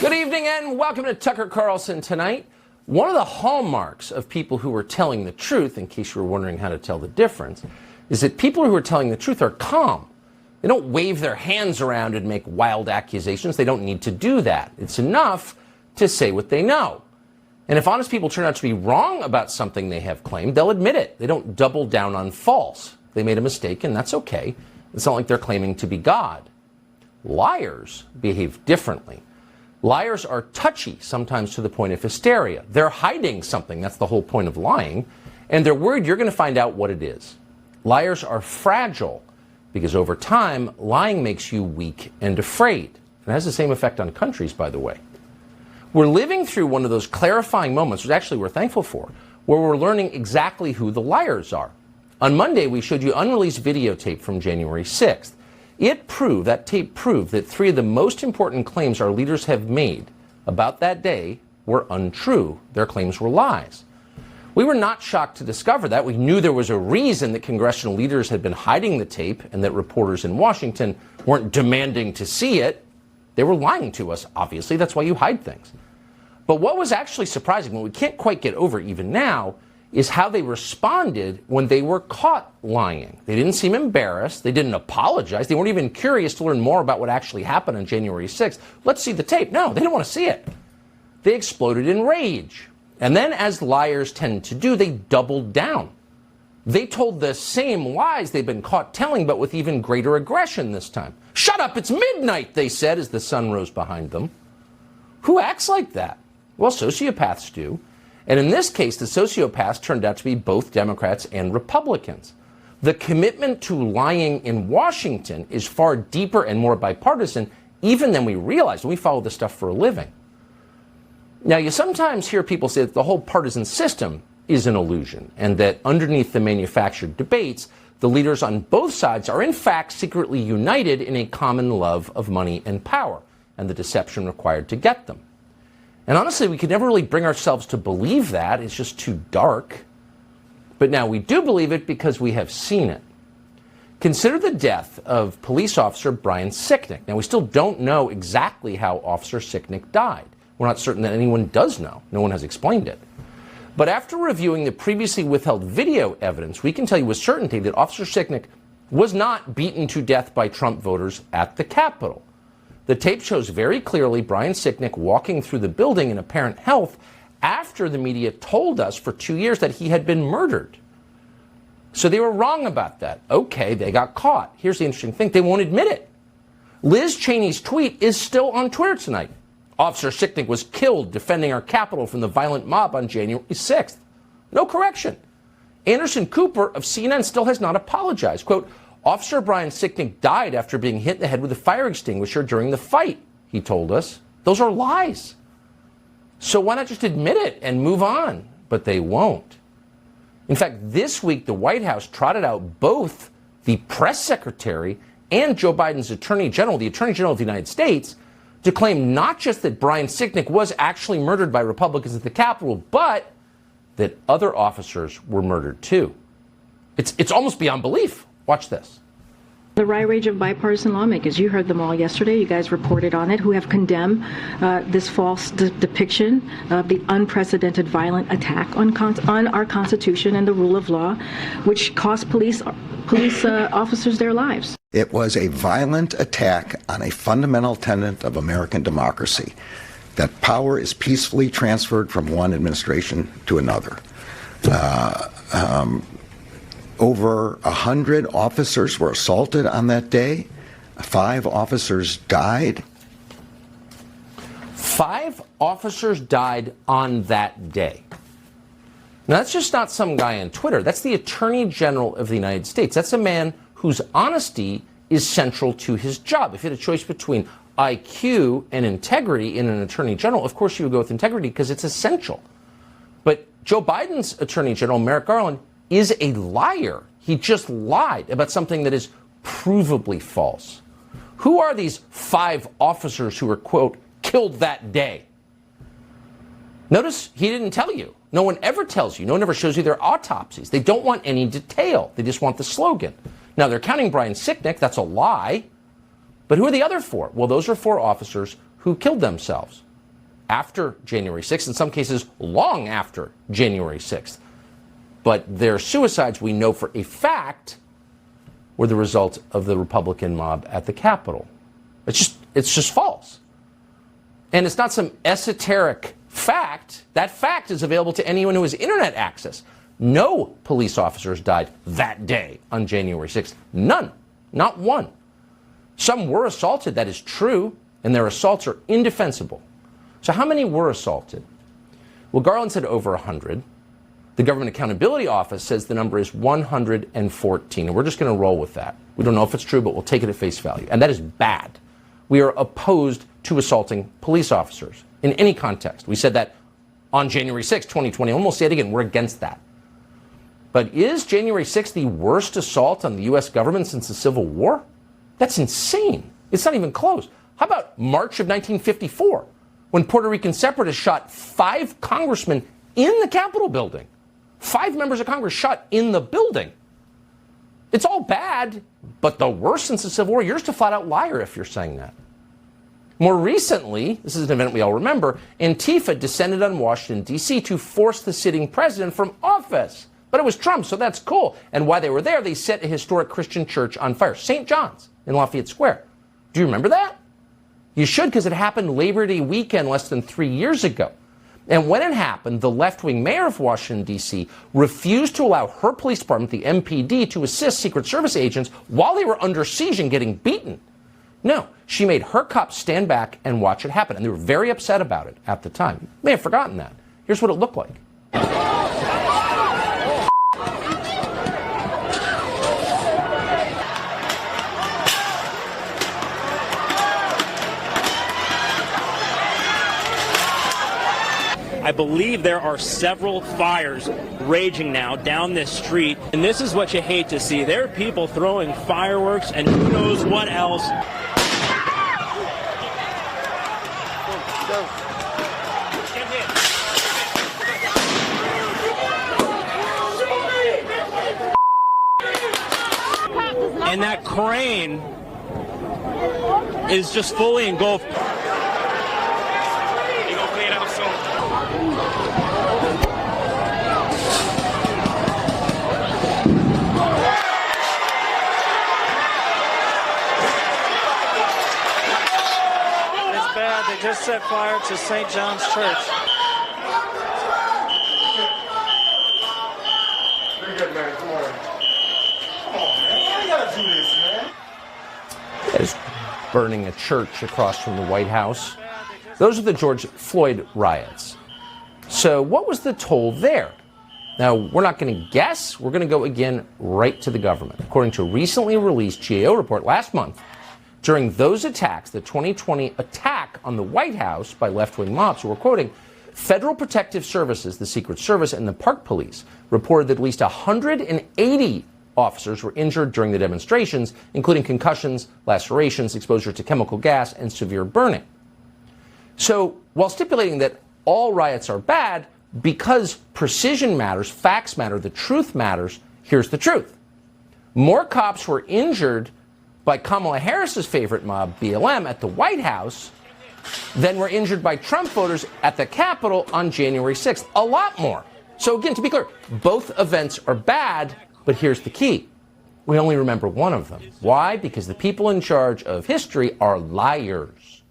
Good evening and welcome to Tucker Carlson Tonight. One of the hallmarks of people who are telling the truth, in case you were wondering how to tell the difference, is that people who are telling the truth are calm. They don't wave their hands around and make wild accusations. They don't need to do that. It's enough to say what they know. And if honest people turn out to be wrong about something they have claimed, they'll admit it. They don't double down on false. They made a mistake, and that's okay. It's not like they're claiming to be God. Liars behave differently. Liars are touchy, sometimes to the point of hysteria. They're hiding something. That's the whole point of lying. And they're worried you're going to find out what it is. Liars are fragile because over time, lying makes you weak and afraid. It has the same effect on countries, by the way. We're living through one of those clarifying moments, which actually we're thankful for, where we're learning exactly who the liars are. On Monday, we showed you unreleased videotape from January 6th. That tape proved that three of the most important claims our leaders have made about that day were untrue. Their claims were lies. We were not shocked to discover that. We knew there was a reason that congressional leaders had been hiding the tape and that reporters in Washington weren't demanding to see it. They were lying to us, obviously. That's why you hide things. But what was actually surprising, what we can't quite get over even now, is how they responded when they were caught lying. They didn't seem embarrassed. They didn't apologize. They weren't even curious to learn more about what actually happened on January 6th. Let's see the tape. No, they didn't want to see it. They exploded in rage. And then, as liars tend to do, they doubled down. They told the same lies they've been caught telling, but with even greater aggression this time. Shut up, it's midnight, they said as the sun rose behind them. Who acts like that? Well, sociopaths do. And in this case, the sociopaths turned out to be both Democrats and Republicans. The commitment to lying in Washington is far deeper and more bipartisan even than we realize. We follow this stuff for a living. Now, you sometimes hear people say that the whole partisan system is an illusion and that underneath the manufactured debates, the leaders on both sides are in fact secretly united in a common love of money and power and the deception required to get them. And honestly, we could never really bring ourselves to believe that. It's just too dark. But now we do believe it because we have seen it. Consider the death of police officer Brian Sicknick. Now, we still don't know exactly how Officer Sicknick died. We're not certain that anyone does know. No one has explained it. But after reviewing the previously withheld video evidence, we can tell you with certainty that Officer Sicknick was not beaten to death by Trump voters at the Capitol. The tape shows very clearly Brian Sicknick walking through the building in apparent health after the media told us for 2 years that he had been murdered. So they were wrong about that. Okay, they got caught. Here's the interesting thing. They won't admit it. Liz Cheney's tweet is still on Twitter tonight. Officer Sicknick was killed defending our Capitol from the violent mob on January 6th. No correction. Anderson Cooper of CNN still has not apologized. Quote, Officer Brian Sicknick died after being hit in the head with a fire extinguisher during the fight, he told us. Those are lies. So why not just admit it and move on? But they won't. In fact, this week, the White House trotted out both the press secretary and Joe Biden's attorney general, the attorney general of the United States, to claim not just that Brian Sicknick was actually murdered by Republicans at the Capitol, but that other officers were murdered too. It's almost beyond belief. Watch this. The rage of bipartisan lawmakers, you heard them all yesterday, you guys reported on it, who have condemned this false depiction of the unprecedented violent attack on our Constitution and the rule of law, which cost police officers their lives. It was a violent attack on a fundamental tenet of American democracy, that power is peacefully transferred from one administration to another. Over 100 officers were assaulted on that day. 5 officers died. 5 officers died on that day. Now, that's just not some guy on Twitter. That's the Attorney General of the United States. That's a man whose honesty is central to his job. If you had a choice between IQ and integrity in an Attorney General, of course you would go with integrity because it's essential. But Joe Biden's Attorney General, Merrick Garland, is a liar. He just lied about something that is provably false. Who are these 5 officers who were, quote, killed that day? Notice he didn't tell you. No one ever tells you. No one ever shows you their autopsies. They don't want any detail. They just want the slogan. Now, they're counting Brian Sicknick. That's a lie. But who are the other 4? Well, those are 4 officers who killed themselves. after January 6th, in some cases long after January 6th. But their suicides, we know for a fact, were the result of the Republican mob at the Capitol. It's just false. And it's not some esoteric fact. That fact is available to anyone who has internet access. No police officers died that day on January 6th. None. Not one. Some were assaulted, that is true, and their assaults are indefensible. So how many were assaulted? Well, Garland said over 100. The Government Accountability Office says the number is 114, and we're just going to roll with that. We don't know if it's true, but we'll take it at face value. And that is bad. We are opposed to assaulting police officers in any context. We said that on January 6, 2020, and we'll say it again, we're against that. But is January 6th the worst assault on the U.S. government since the Civil War? That's insane. It's not even close. How about March of 1954, when Puerto Rican separatists shot 5 congressmen in the Capitol building? 5 members of Congress shot in the building. It's all bad, but the worst since the Civil War. You're just a flat-out liar if you're saying that. More recently, this is an event we all remember, Antifa descended on Washington, D.C. to force the sitting president from office. But it was Trump, so that's cool. And while they were there, they set a historic Christian church on fire, St. John's in Lafayette Square. Do you remember that? You should, because it happened Labor Day weekend less than 3 years ago. And when it happened, the left-wing mayor of Washington, D.C. refused to allow her police department, the MPD, to assist Secret Service agents while they were under siege and getting beaten. No, she made her cops stand back and watch it happen. And they were very upset about it at the time. You may have forgotten that. Here's what it looked like. I believe there are several fires raging now down this street, and this is what you hate to see. There are people throwing fireworks and who knows what else. And that crane is just fully engulfed. They just set fire to St. John's Church. Very good, man. Come on. Come on, man. Why you gotta do this, man? Is burning a church across from the White House. Those are the George Floyd riots. So what was the toll there? Now, we're not going to guess. We're going to go again right to the government. According to a recently released GAO report last month, during those attacks, the 2020 attack on the White House by left-wing mobs, who were quoting, Federal Protective Services, the Secret Service, and the Park Police reported that at least 180 officers were injured during the demonstrations, including concussions, lacerations, exposure to chemical gas, and severe burning. So, while stipulating that all riots are bad, because precision matters, facts matter, the truth matters, here's the truth. More cops were injured by Kamala Harris's favorite mob, BLM, at the White House than were injured by Trump voters at the Capitol on January 6th. A lot more. So again, to be clear, both events are bad, but here's the key. We only remember one of them. Why? Because the people in charge of history are liars.